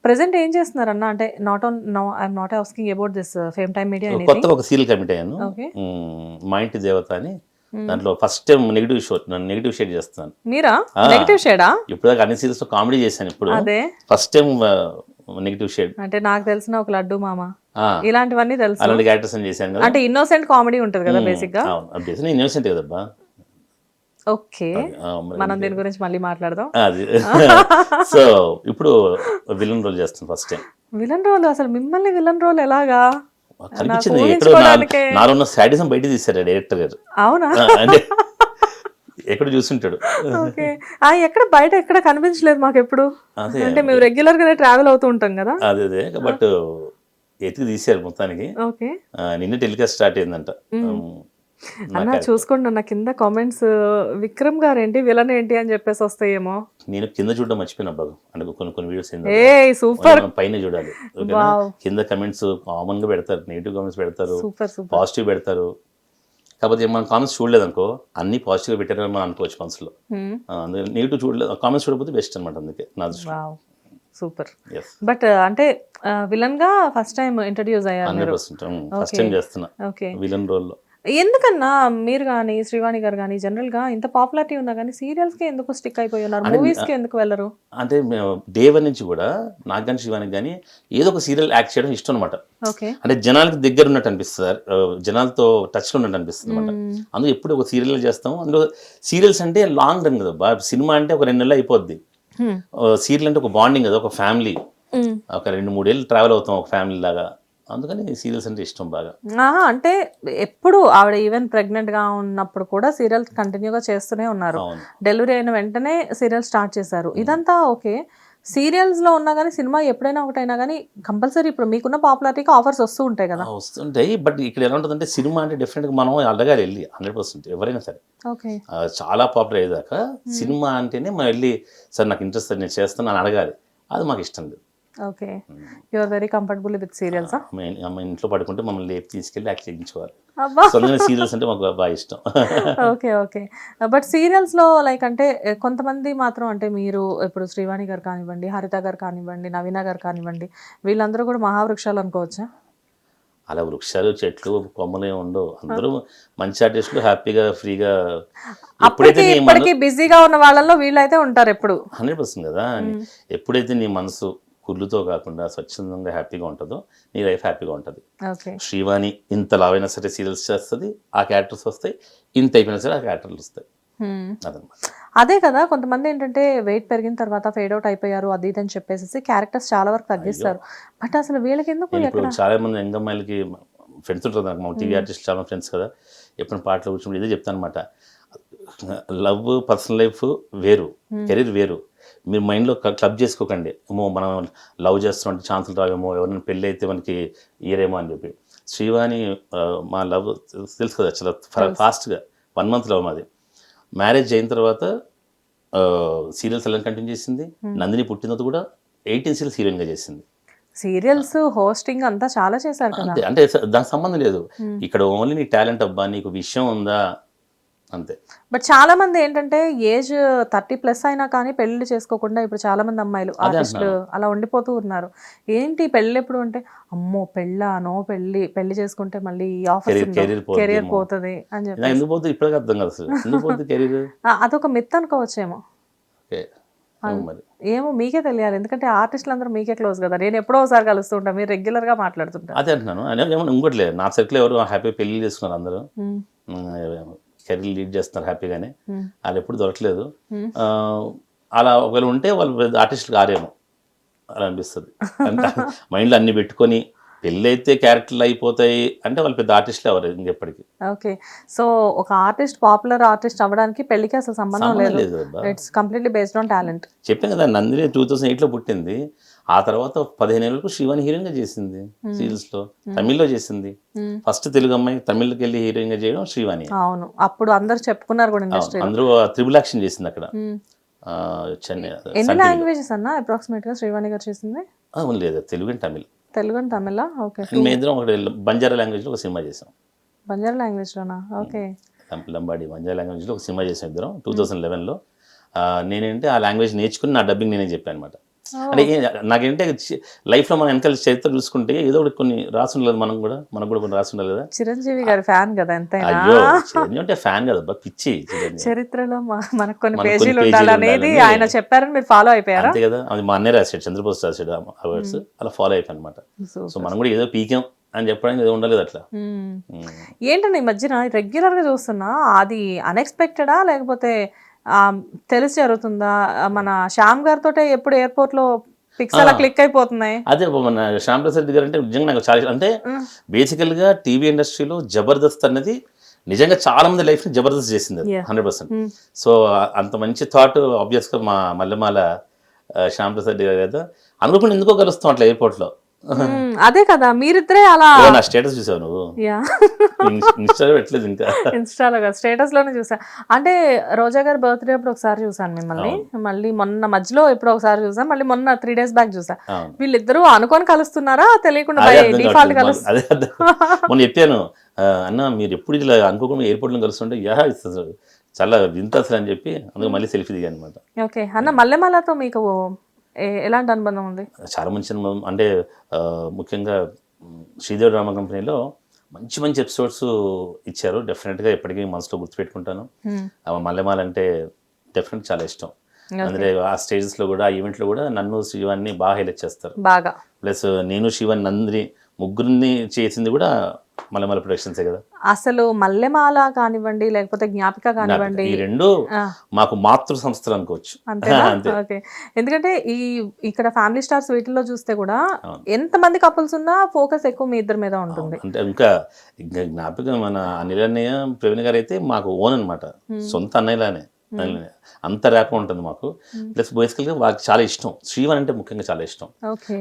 Present ఏం చేస్తున్నారన్న? అంటే I'm not asking about this fame time media anything. కొత్తగా ఒక సీరియల్ కమిట్ అయ్యాను, ఓకే. మా ఇంటి దేవత అని. దాంట్లో ఫస్ట్ టైం నెగిటివ్ షో, నన్ను నెగిటివ్ షేడ్ చేస్తున్నాను. మీరా నెగటివ్ షేడా? ఇప్పుడు దాకా అన్ని సీరియల్స్ కామెడీ చేశాను, ఇప్పుడు అదే ఫస్ట్ టైం నెగిటివ్ షేడ్. అంటే నాకు తెలిసిన ఒక లడ్డు మామ ఇలాంటివన్నీ తెలుసు. అలాంటి క్యారెక్టర్స్ అని చేశాను కదా. అంటే ఇన్నోసెంట్ కామెడీ ఉంటుంది కదా బేసిక్ గా. అవును, ఇన్నోసెంట్ కదబ్బా. ఓకే, మనం దీని గురించి మళ్ళీ మాట్లాడదాం. అది సో ఇప్పుడు విలన్ రోల్ చేస్తాను ఫస్ట్ టైం. Villain role? అసలు మిమ్మల్ని విలన్ రోల్ ఎలాగా కనిపించింది? ఎక్కడో నాలో ఉన్న సాడిజం బయట తీశారు డైరెక్టర్ గారు. అవునా? అంటే ఎక్కడ చూస్తుంటాడు. ఓకే, ఎక్కడ బయట ఎక్కడ కనిపించలేదు మాకు ఎప్పుడు. అంటే మేము రెగ్యులర్ గానే ట్రావెల్ అవుతూ ఉంటాం కదా. అదే బట్ ఎతికి తీశారు మొత్తానికి. ఓకే, నిన్న టెలికాస్ట్ స్టార్ట్ అయిందంట. అన్న చూసుకోండి అన్న, కింద కామెంట్స్ విక్రమ్ గారు ఏంటి విలన్ ఏంటి అని చెప్పేసి వస్తాయేమో. నేను కింద చూడడం మర్చిపోయినా బాగా, అంటే కొన్ని వీడియోస్ సూపర్ పైన చూడాలి. కింద కమెంట్స్ కామన్ గా పెడతారు, నెగిటివ్ కామెంట్స్ పెడతారు, పాజిటివ్ పెడతారు. కాకపోతే మనం కామెంట్స్ చూడలేదు అనుకో, అన్ని పాజిటివ్ గా పెట్టారని మనం అనుకోవచ్చు మనసులో. అందుకే నెగిటివ్ చూడలేదు, కామెంట్స్ చూడకపోతే బెస్ట్ అనమాట. అందుకే నా దృష్టి. సూపర్. బట్ అంటే విలన్ గా ఫస్ట్ టైం ఇంట్రడ్యూస్ అయ్యారు. 100% ఫస్ట్ టైం చేస్తున్నా విలన్ రోల్ లో. ఎందుకన్నా మీరు కానీ శ్రీవాణి గారు కానీ జనరల్ గా ఇంత పాపులారిటీ ఉన్నా కానీ సీరియల్స్ కి ఎందుకు స్టిక్ అయిపోయి ఉన్నారు, మూవీస్ కి ఎందుకు వెళ్ళరు? అంటే డే వన్ నుంచి కూడా నాకు కానీ శ్రీవాణికి కానీ ఏదో ఒక సీరియల్ యాక్ట్ చేయడం ఇష్టం అనమాట. అంటే జనాలకి దగ్గర ఉన్నట్టు అనిపిస్తుంది, జనాలతో టచ్ లో ఉన్నట్టు అనిపిస్తుంది అనమాట. అందులో ఎప్పుడు ఒక సీరియల్ చేస్తాం. అందులో సీరియల్స్ అంటే లాంగ్ రన్ కదా, సినిమా అంటే ఒక 2 నెలలు అయిపోద్ది. సీరియల్ అంటే ఒక బాండింగ్ కదా, ఒక ఫ్యామిలీ, ఒక 2-3 ఏళ్ళు ట్రావెల్ అవుతాం ఒక ఫ్యామిలీ లాగా. అందుకని సీరియల్స్ అంటే ఇష్టం బాగా. అంటే ఎప్పుడు ఆవిడ ఈవెన్ ప్రెగ్నెంట్ గా ఉన్నప్పుడు కూడా సీరియల్ కంటిన్యూగా చేస్తూనే ఉన్నారు. డెలివరీ అయిన వెంటనే సీరియల్ స్టార్ట్ చేశారు. ఇదంతా ఓకే. సీరియల్స్ లో ఉన్నా కానీ సినిమా ఎప్పుడైనా ఒకటైనా కానీ కంపల్సరీ ఇప్పుడు మీకున్న పాపులారిటీకి ఆఫర్స్ వస్తూ ఉంటాయి కదా. వస్తుంటాయి, బట్ ఇక్కడ ఎలా ఉంటుందంటే సినిమా అంటే డెఫినెట్ గా మనం అడగాలి వెళ్ళి. 100% ఎవరైనా సరే చాలా పాపులర్ అయ్యేదాకా సినిమా అంటేనే మనం వెళ్ళి సార్ నాకు ఇంట్రెస్ట్, నేను చేస్తాను అని అడగాలి. అది మాకు ఇష్టం లేదు. Okay, you are very comfortable with serials. అమ్మ ఇంట్లో పడుకుంటే మమ్మల్ని లేపి తీసుకెళ్ళి యాక్ట్ చేయించుకోవాలి. సీరియల్స్ అంటే మాకు బాగా ఇష్టం. ఓకే. బట్ సీరియల్స్ లో లైక్ అంటే కొంతమంది మాత్రం అంటే మీరు ఇప్పుడు శ్రీవాణి గారు కానివ్వండి, హరిత గారు కానివ్వండి, నవీన గారు కానివ్వండి, వీళ్ళందరూ కూడా మహావృక్షాలు అనుకోవచ్చా? అలా వృక్షాలు చెట్లు కొమ్మలే ఉండవు, అందరూ మంచి ఆర్టిస్టులు హ్యాపీగా ఫ్రీగా. ఇప్పటికీ బిజీగా ఉన్న వాళ్ళలో వీళ్ళైతే ఉంటారు ఎప్పుడు. 100% కదా. ఎప్పుడైతే నీ మనసు కుళ్ళుతో కాకుండా స్వచ్ఛందంగా హ్యాపీగా ఉంటుందో నీ లైఫ్ హ్యాపీగా ఉంటుంది. శ్రీవాణి ఇంత లావైనా సరే సీరియల్స్ చేస్తుంది, ఆ క్యారెక్టర్స్ వస్తాయి. ఇంత అయిపోయినా సరే ఆ క్యారెక్టర్లు వస్తాయి. అదనమాట. అదే కదా, కొంతమంది ఏంటంటే వెయిట్ పెరిగిన తర్వాత ఫేడ్ అవుట్ అయిపోయారు అది ఇది అని చెప్పేసి క్యారెక్టర్స్ చాలా వరకు తగ్గిస్తారు. బట్ అసలు వీళ్ళకి ఎందుకు? చాలా మంది యంగ్ అమ్మాయిలకి ఫ్రెండ్స్ ఉంటారు నాకు, మా టీవీ ఆర్టిస్ట్ చాలా ఫ్రెండ్స్ కదా, ఎప్పుడు పాటలు కూర్చుంటే ఇదే చెప్తాను అనమాట. లవ్, పర్సనల్ లైఫ్ వేరు, కెరీర్ వేరు. మీరు మైండ్లో క్లబ్ చేసుకోకండి. ఏమో మనం లవ్ చేస్తున్నట్టు ఛాన్సులు రావేమో, ఎవరైనా పెళ్ళి అయితే మనకి ఇయరేమో అని చెప్పి. శ్రీవాణి మా లవ్ తెలుసు కదా, చాలా ఫాస్ట్గా 1 month లవ్ మాది. మ్యారేజ్ అయిన తర్వాత సీరియల్స్ ఎలా కంటిన్యూ చేసింది. నందిని పుట్టిన తర్వాత కూడా 18 సీరియల్స్ హీరోయిన్గా చేసింది. సీరియల్స్ హోస్టింగ్ అంతా చాలా చేశారు కదా. అంటే దానికి సంబంధం లేదు, ఇక్కడ ఓన్లీ నీ టాలెంట్ అబ్బా, నీకు విషయం ఉందా అంతే. బట్ చాలా మంది ఏంటంటే ఏజ్ 30+ అయినా కానీ పెళ్లి చేసుకోకుండా ఇప్పుడు చాలా మంది అమ్మాయిలు ఆర్టిస్టులు అలా ఉండిపోతూ ఉన్నారు. ఏంటి పెళ్ళి ఎప్పుడు అంటే అమ్మో పెళ్ళానో పెళ్లి చేసుకుంటే మళ్ళీ ఆఫర్ కెరీర్ పోతుంది అని చెప్పి. ఎందుకు పోతుంది ఇప్పటికీ అర్థం కాదు అసలు, ఎందుకు పోతుంది కెరీర్. అదొక మిత్ అనుకోవచ్చేమో. ఏమో మీకే తెలియాలి, ఎందుకంటే ఆర్టిస్టులు అందరూ మీకే క్లోజ్ కదా. నేను ఎప్పుడో ఒకసారి కలుస్తుంటా, మీరు రెగ్యులర్ గా మాట్లాడుతుంటా. అదే అంటున్నాను. ఏమన్నా ఇంకోటి లేదు, నా సర్కిల్ ఎవరు హ్యాపీ పెళ్లి చేసుకున్నారు, అందరూ కెరీర్ లీడ్ చేస్తున్నారు హ్యాపీగానే. వాళ్ళు ఎప్పుడు దొరకలేదు. అలా ఒకవేళ ఉంటే వాళ్ళు ఆర్టిస్టులు కారేమో అలా అనిపిస్తుంది. అంటే మైండ్లో అన్ని పెట్టుకొని పెళ్ళి అయితే క్యారెక్టర్లు అయిపోతాయి అంటే వాళ్ళు పెద్ద ఆర్టిస్టులు ఎవరు ఇంకెప్పటికీ. ఓకే, సో ఒక ఆర్టిస్ట్ పాపులర్ ఆర్టిస్ట్ అవ్వడానికి పెళ్ళికి అసలు సంబంధం లేదు. It's completely based on talent. చెప్పాను కదా, నందిని 2008లో పుట్టింది. ఆ తర్వాత 15 ఏళ్ళకు శ్రీవాణి హీరోయిన్ గా చేసింది సీరియల్స్ లో, తమిళ్లో చేసింది. ఫస్ట్ తెలుగు అమ్మాయి తమిళ్కి వెళ్ళి హీరోయిన్ గా చేయడం శ్రీవాణి. అవును, అప్పుడు అందరు చెప్పుకున్నారు కూడా ఇండస్ట్రీ. అందరూ త్రిబుల్ యాక్షన్ చేసింది అక్కడ. ఎన్ని లాంగ్వేజెస్ అన్న అప్రాక్సిమేట్ గా శ్రీవాణి గారు చేసింది? లేదు, Telugu and Tamil. Telugu and Tamil. Okay, మేము ఇద్దరం ఒకటి బంజారా లాంగ్వేజ్ లో ఒక సినిమా చేసాం. బంజారా లాంగ్వేజ్ లోనా? ఓకే, లంబాడి బంజారా లాంగ్వేజ్ లో ఒక సినిమా చేసాం ఇద్దరం 2011లో. నేనేంటే ఆ లాంగ్వేజ్ నేర్చుకుని నా డబ్బింగ్ నేనే చెప్పాను అనమాట. అంటే నాకేంటే లైఫ్లో మనం వెనకాల చరిత్ర చూసుకుంటే ఏదో ఒకటి కొన్ని రాసి ఉండలేదు, మనకు కూడా కొన్ని రాసి ఉండాలి కదా. చిరంజీవి గారి ఫ్యాన్ కదా ఎంతైనా. అయ్యో చిరంజీవి అంటే ఫ్యాన్ కదా పిచ్చి చిరంజీవి. చరిత్రలో మనకు కొన్ని మనకు పేజీలు ఉండాలనేది ఆయన చెప్పారని మీరు ఫాలో అయిపోయారా? అంతే కదా, అది మా అన్నయ్య రాశాడు, చంద్రబోస్ రాశాడు అవార్డ్స్, అలా ఫాలో అయిపోయాను అనమాట. సో మనం కూడా ఏదో పీకాం అని చెప్పడానికి ఏదో ఉండలేదు అట్లా. ఏంటండి ఈ మధ్యన రెగ్యులర్ గా చూస్తున్నా, అది అన్ఎక్స్పెక్టెడా లేకపోతే తెలిసి జరుగుతుందా? మన శ్యామ్ గారితో ఎప్పుడు ఎయిర్పోర్ట్ లో పిక్స్ అలా క్లిక్ అయిపోతున్నాయి. అదే మన శ్యామ్ ప్రసాద్ గారు అంటే నిజంగా నాకు చాలా అంటే బేసికల్ గా టీవీ ఇండస్ట్రీలో జబర్దస్త్ అనేది నిజంగా చాలా మంది లైఫ్ ని జబర్దస్త్ చేసింది 100%. సో అంత మంచి థాట్ ఆబ్వియస్ గా మా మల్లెమాల శ్యామ్ ప్రసాద్ గారు కదా, అనుకోకుండా ఎందుకో కలుస్తాం అట్లా ఎయిర్పోర్ట్ లో. అదే కదా, మీరిద్దరే అలా. నా స్టేటస్ చూసావు నువ్వు? ఇన్స్టాలో పెట్టలేదు ఇంకా. ఇన్స్టాలో కదా, స్టేటస్ లోనే చూసా. అంటే రోజా గారి బర్త్డే అప్పుడు ఒకసారి చూసాను మిమ్మల్ని, మళ్ళీ మొన్న మధ్యలో ఎప్పుడో ఒకసారి చూసాను, మళ్ళీ మొన్న 3 days బ్యాక్ చూసా. వీళ్ళిద్దరూ అనుకొని కలుస్తున్నారా తెలియకుండా డిఫాల్ట్ కలుస్తారు? అదే మొన్న చెప్పాను, అన్న మీరు ఎప్పుడు ఇలా అనుకోకుండా ఎయిర్పోర్ట్ లో కలుస్తుంటే చాలా వింత అసలు అని చెప్పి అందుకు మళ్ళీ సెల్ఫీ దిగాను అనమాట. ఓకే అన్న, మల్లెమాలతో మీకు ఎలాంటి అనుబంధం ఉంది? చాలా మంచి అనుబంధం. అంటే ముఖ్యంగా శ్రీదేవి డ్రామా కంపెనీలో మంచి మంచి ఎపిసోడ్స్ ఇచ్చారు. డెఫినెట్గా ఎప్పటికీ మనసులో గుర్తుపెట్టుకుంటాను. మల్లెమాల అంటే డెఫినెట్ చాలా ఇష్టం. అందులో ఆ స్టేజెస్లో కూడా, ఆ ఈవెంట్లో కూడా నన్ను శివాన్ని బాగా హైలైట్ చేస్తారు బాగా. ప్లస్ నేను శివాన్ని నందిని ముగ్గురిని చేసింది కూడా మల్లెమాల ప్రొడక్షన్సే కదా. అసలు మల్లెమాల కానివ్వండి లేకపోతే జ్ఞాపిక కానివ్వండి, ఈ రెండు మాకు మాతృ సంస్థలు అనుకోవచ్చు. అంతే. ఎందుకంటే ఇక్కడ ఫ్యామిలీ స్టార్స్ వీటిల్లో చూస్తే కూడా ఎంత మంది కపుల్స్ ఉన్నా ఫోకస్ ఎక్కువ మీ ఇద్దరి మీద ఉంటుంది. అంటే ఇంకా జ్ఞాపిక మన అనిల్ అన్నయ్య ప్రవీణ్ గారు అయితే మాకు ఓన్ అనమాట, సొంత అన్నయ్యలానే. అంత ర్యాప్ ఉంటుంది మాకు. ప్లస్ బేసికల్గా వాళ్ళకి చాలా ఇష్టం, శ్రీవాణి అంటే ముఖ్యంగా చాలా ఇష్టం.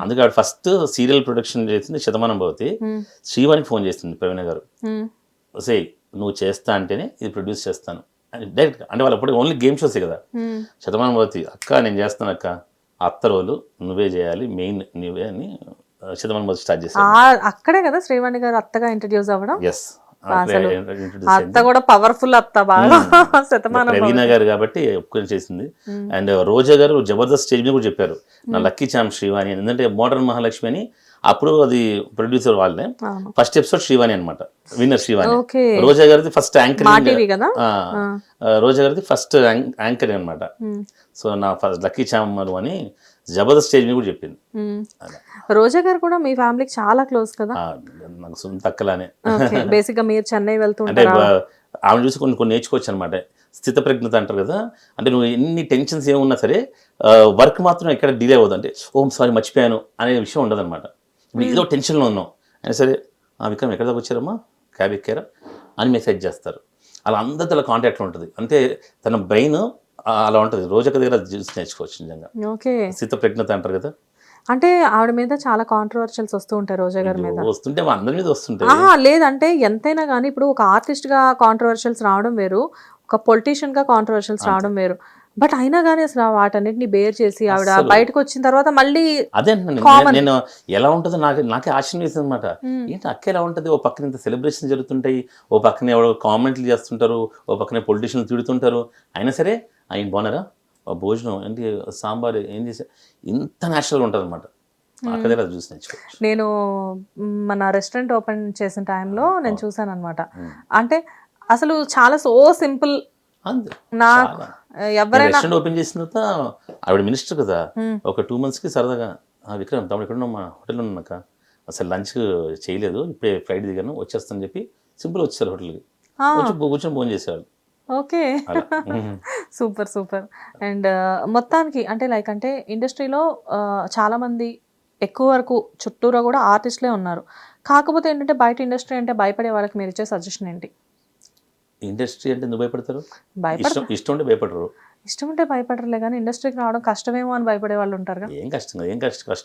అందుకే ఆవిడ ఫస్ట్ సీరియల్ ప్రొడక్షన్ చేసింది శతమానం భవతి. శ్రీవాణికి ఫోన్ చేసింది ప్రవీణ గారు, సే నువ్వు చేస్తా అంటేనే ఇది ప్రొడ్యూస్ చేస్తాను డైరెక్ట్. అంటే వాళ్ళు అప్పుడు ఓన్లీ గేమ్ షోసే కదా. శతమానం భవతి అక్క నేను చేస్తాను అక్క, అత్త రోలు నువ్వే చేయాలి, మెయిన్ నువ్వే అని శతమానం భవతి స్టార్ట్ చేశాను. అక్కడే కదా శ్రీవాణి గారు అత్తగా ఇంట్రడ్యూస్ అవ్వడం. ఎస్, అత్త కూడా పవర్ఫుల్ అత్త బాగా. ప్రవీణ గారు కాబట్టి ఒప్పుకొని చేసింది. అండ్ రోజా గారు జబర్దస్త్ స్టేజ్ మీద కూడా చెప్పారు నా లక్కీ చామ్ శ్రీవాణి, ఎందుకంటే మోడర్న్ మహాలక్ష్మి అని అప్పుడు అది ప్రొడ్యూసర్ వాళ్ళనే. ఫస్ట్ ఎపిసోడ్ శ్రీవాణి అనమాట, విన్నర్ శ్రీవాణి. రోజా గారిది ఫస్ట్ యాంకరింగ్, రోజా గారిది ఫస్ట్ యాంకరింగ్ అనమాట. సో నా ఫస్ట్ లక్కీ చామ్ అని జబర్దస్త్ స్టేజ్ మీద కూడా చెప్పింది. రోజా గారు కూడా మీ ఫ్యామిలీకి చాలా క్లోజ్ కదా. నాకు సొంత అక్కలానే. బేసిక్ గా మీరు చెన్నై వెళ్తూ అంటే ఆమె చూసి కొన్ని నేర్చుకోవచ్చు అనమాట. స్థితప్రజ్ఞత అంటారు కదా, అంటే నువ్వు ఎన్ని టెన్షన్స్ ఏమున్నా సరే వర్క్ మాత్రం ఎక్కడ డిలే అవ్వదు. అంటే సారీ మర్చిపోయాను అనే విషయం ఉండదు అనమాట. ఇప్పుడు ఏదో టెన్షన్లో ఉన్నావు అయినా సరే, విక్రమ్ ఎక్కడ దాకా వచ్చారమ్మా, క్యాబ్ ఎక్కారా అని మెసేజ్ చేస్తారు. అలా అందరితో అలా కాంటాక్ట్లో ఉంటుంది. అంటే తన బ్రెయిన్ అలా ఉంటుంది. రోజక్క దగ్గర చూసి నేర్చుకోవచ్చు నిజంగా. స్థితప్రజ్ఞత అంటారు కదా. అంటే ఆవిడ మీద చాలా కాంట్రవర్షియల్స్ వస్తూ ఉంటాయి, రోజా గారి మీద వస్తుంటే అందరి మీద వస్తుంటాయి. లేదంటే ఎంతైనా కానీ ఇప్పుడు ఒక ఆర్టిస్ట్ గా కాంట్రవర్షియల్స్ రావడం వేరు, ఒక పొలిటీషియన్ గా కాంట్రవర్షియల్స్ రావడం వేరు. బట్ అయినా కానీ అసలు వాటన్నిటిని బేర్ చేసి ఆవిడ బయటకు వచ్చిన తర్వాత మళ్ళీ అదే నేను ఎలా ఉంటుందో నాకే ఆశ్చర్యం వేసింది అనమాట. ఏంటి అక్క ఎలా ఉంటుంది, ఓ పక్కన ఇంత సెలబ్రేషన్ జరుగుతుంటాయి, ఓ పక్కన ఎవరో కామెంట్లు చేస్తుంటారు, ఓ పక్కనే పొలిటీషియన్లు తిడుతుంటారు, అయినా సరే ఆయన బాగున్నారా, భోజనం ఏంటి, సాంబార్ ఏం చేసా, ఇంత న్యాచురల్గా ఉంటుంది అనమాట. అక్కడే చూసి నేర్చుకోవచ్చు. నేను మన రెస్టారెంట్ ఓపెన్ చేసిన టైంలో నేను చూసాను అనమాట. అంటే అసలు చాలా సో సింపుల్. నాకు ఎవరైనా రెస్టారెంట్ ఓపెన్ చేసిన తర్వాత ఆవిడ మినిస్టర్ కదా, ఒక 2 months కి సరదాగా విక్రమ్ తమ్ముడు ఎక్కడ మా హోటల్లో ఉన్నాక అసలు లంచ్ చేయలేదు, ఇప్పుడే ఫ్లైట్ దిగాను వచ్చేస్తాను చెప్పి సింపుల్ వచ్చేసారు హోటల్కి, కూర్చొని ఫోన్ చేసేవాళ్ళు. Okay, super. అండ్ మొత్తానికి అంటే ఇండస్ట్రీలో చాలా మంది ఎక్కువ వరకు చుట్టూరా కూడా ఆర్టిస్టులే ఉన్నారు. కాకపోతే ఏంటంటే బయట ఇండస్ట్రీ అంటే భయపడే వాళ్ళకి మీరు ఇచ్చే సజెషన్ ఏంటి? ఇండస్ట్రీ అంటే ఎందుకు భయపడతారు? ఇష్టం ఉంటే భయపడరు. ఇష్టం ఉంటే భయపడరులే కానీ ఇండస్ట్రీకి రావడం కష్టమేమో అని భయపడే వాళ్ళు ఉంటారు. ఏం కష్టం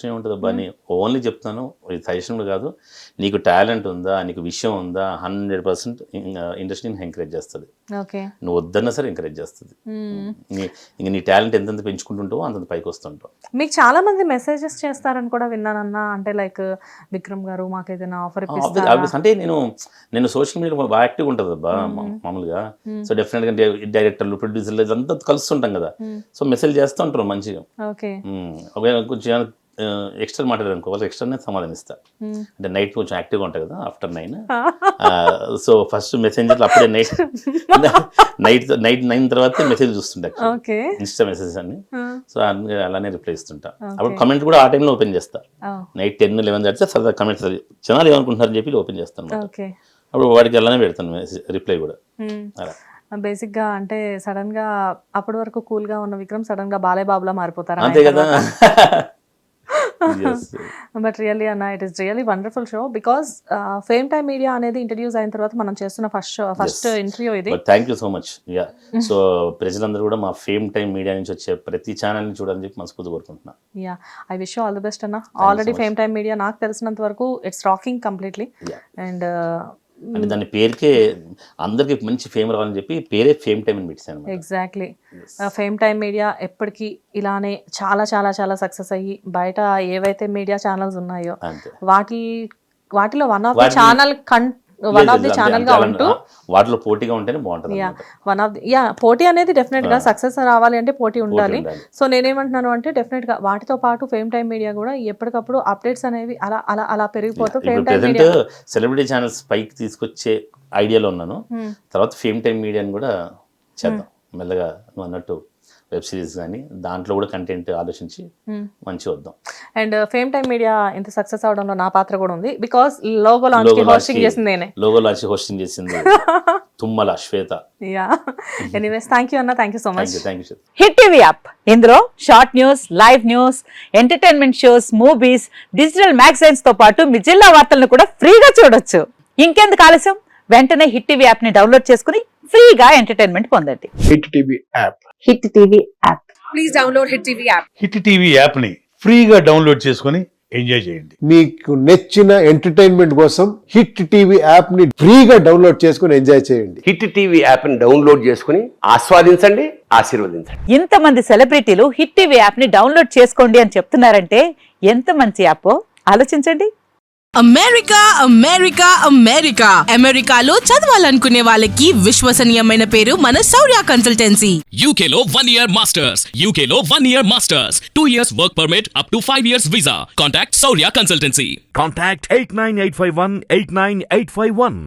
ఏముంటుంది అబ్బా అని ఓన్లీ చెప్తాను, ఇది సజెషన్ కాదు. నీకు టాలెంట్ ఉందా, నీకు విషయం ఉందా, 100% ఇండస్ట్రీని ఎంకరేజ్ చేస్తుంది. నువ్వు వద్దన్నా సరే ఎంకరేజ్ చేస్తుంది. ఇంక నీ టాలెంట్ ఎంతెంత పెంచుకుంటుంటావో అంతంత పైకి వస్తుంటావు. మీకు చాలా మంది మెసేజెస్ చేస్తారని కూడా విన్నానన్నా, అంటే లైక్ విక్రమ్ గారు మాకు ఏదైనా ఆఫర్ అంటే నేను సోషల్ మీడియా బాగా యాక్టివ్గా ఉంటుంది అబ్బా మామూలుగా. సో డెఫినెట్గా డైరెక్టర్లు, ప్రొడ్యూసర్లు ఇదంతా కలుస్తుంది కలుస్తుంటాం కదా, సో మెసేజ్ చేస్తూ ఉంటారు మంచిగా. ఓకే. ఒకవేళ కొంచెం ఎక్స్ట్రా మాట్లాడారు ఒకవేళ ఎక్స్ట్రానే సమాధానిస్తా. అంటే నైట్ కొంచెం యాక్టివ్గా ఉంటాయి కదా ఆఫ్టర్ 9. సో ఫస్ట్ మెసేంజర్ అప్పుడే నైట్ 9 తర్వాత మెసేజ్ చూస్తుంటా, ఇన్స్టా మెసేజెస్ అన్ని. సో అలానే రిప్లై ఇస్తుంటా. అప్పుడు కమెంట్ కూడా ఆ టైంలో ఓపెన్ చేస్తా. నైట్ 10-11 దాటితే సరదా కమెంట్స్ జనాలు ఏమనుకుంటున్నారని చెప్పి ఓపెన్ చేస్తాను. అప్పుడు వాడికి అలానే పెడతాను రిప్లై కూడా. అలా బేసిక్ గా అంటే సడన్ గా అప్పటి వరకు కూల్ గా ఉన్న విక్రమ్ సడన్ గా బాలయ్య బాబులా మారిపోతారు. అంతే కదా. బట్ రియల్లీ అన్న, it is really wonderful show. Because fame time media అనేది ఇంట్రడ్యూస్ అయిన తర్వాత మనం చేస్తున్న ఫస్ట్ ఇంటర్వ్యూ ఇది. Thank you so much. Yeah, so ప్రజలందరూ కూడా మా ఫేమ్ టైమ్ మీడియా నుంచి వచ్చే ప్రతి ఛానల్ ని చూడాలని చెప్పి మనస్ఫూర్తిగా కోరుకుంటున్నా. Yeah, I wish you all the best అన్న. ఆల్రెడీ ఫేమ్ టైమ్ మీడియా నాకు తెలిసినంత వరకు ఇట్స్ రాకింగ్ కంప్లీట్లీ. అండ్ అంటే దాని పేరుకే అందరికి మంచి ఫేమ్ రావాలని చెప్పి పేరే ఫేమ్ టైమ్ అని పెట్టాను. ఎగ్జాక్ట్లీ. ఫేమ్ టైమ్ మీడియా ఎప్పటికీ ఇలానే చాలా చాలా చాలా సక్సెస్ అయ్యి బయట ఏవైతే మీడియా ఛానల్స్ ఉన్నాయో వాటిలో వన్ ఆఫ్ ది ఛానల్ గా ఉంటూ వాటిలో పోటీగా ఉంటేనే బాగుంటుంది. పోటీ అనేది డెఫినెట్ గా సక్సెస్ రావాలి అంటే పోటీ ఉండాలి. సో నేనేమంటున్నాను అంటే డెఫినెట్ గా వాటితో పాటు ఫేమ్ టైమ్ మీడియా కూడా ఎప్పటికప్పుడు అప్డేట్స్ అనేవి అలా అలా అలా పెరిగిపోతూ fame time media celebrity channels పైకి తీసుకొచ్చే ఐడియాలో ఉన్నాను. తర్వాత ఫేమ్ టైమ్ మీడియాని కూడా చేద్దాం మెల్లగా, నువ్వు అన్నట్టు వెబ్ సిరీస్ కానీ దాంట్లో కూడా కంటెంట్ ఆలోచించి మంచి వద్దాం. అండ్ ఫేమ్ టైమ్ మీడియా ఇంత సక్సెస్ అవడంలో నా పాత్ర కూడా ఉంది. బికాస్ లోగో లాంచ్ కి హోస్టింగ్ చేసింది నేనే. లోగో లాంచ్ హోస్టింగ్ చేసింది Thummala Swetha. Yeah, anyways thank you అన్న, thank you so much. Hit TV app, ఇందులో short news, live news, entertainment shows, movies, digital magazines తో పాటు మీ జిల్లా వార్తలను కూడా ఫ్రీగా చూడొచ్చు. ఇంకెందుకు ఆలస్యం, వెంటనే హిట్ టీవీ యాప్ ని డౌన్లోడ్ చేసుకుని ఫ్రీగా ఎంటర్టైన్మెంట్ పొందండి. Hit TV app. Hit TV app. Please download hit TV app. Hit TV app ని ఫ్రీగా డౌన్లోడ్ చేసుకుని ఎంజాయ్ చేయండి. మీకు నచ్చిన ఎంటర్టైన్మెంట్ కోసం హిట్ టీవీ యాప్ ని ఫ్రీగా డౌన్లోడ్ చేసుకుని ఎంజాయ్ చేయండి. హిట్ టీవీ యాప్ ని డౌన్లోడ్ చేసుకుని ఆస్వాదించండి, ఆశీర్వదించండి. ఇంతమంది సెలబ్రిటీలు హిట్ టీవీ యాప్ ని డౌన్లోడ్ చేసుకోండి అని చెప్తున్నారంటే ఎంత మంచి యాప్ ఆలోచించండి. అమెరికా అమెరికా అమెరికా అమెరికాలో చదవాలనుకునే వాళ్ళకి విశ్వసనీయమైన పేరు మన శౌర్య కన్సల్టెన్సీ. UK లో 1 year masters, UK లో 1 year masters, 2 years work permit up to 5 years visa. Contact Saurya Consultancy. Contact 89851 89851.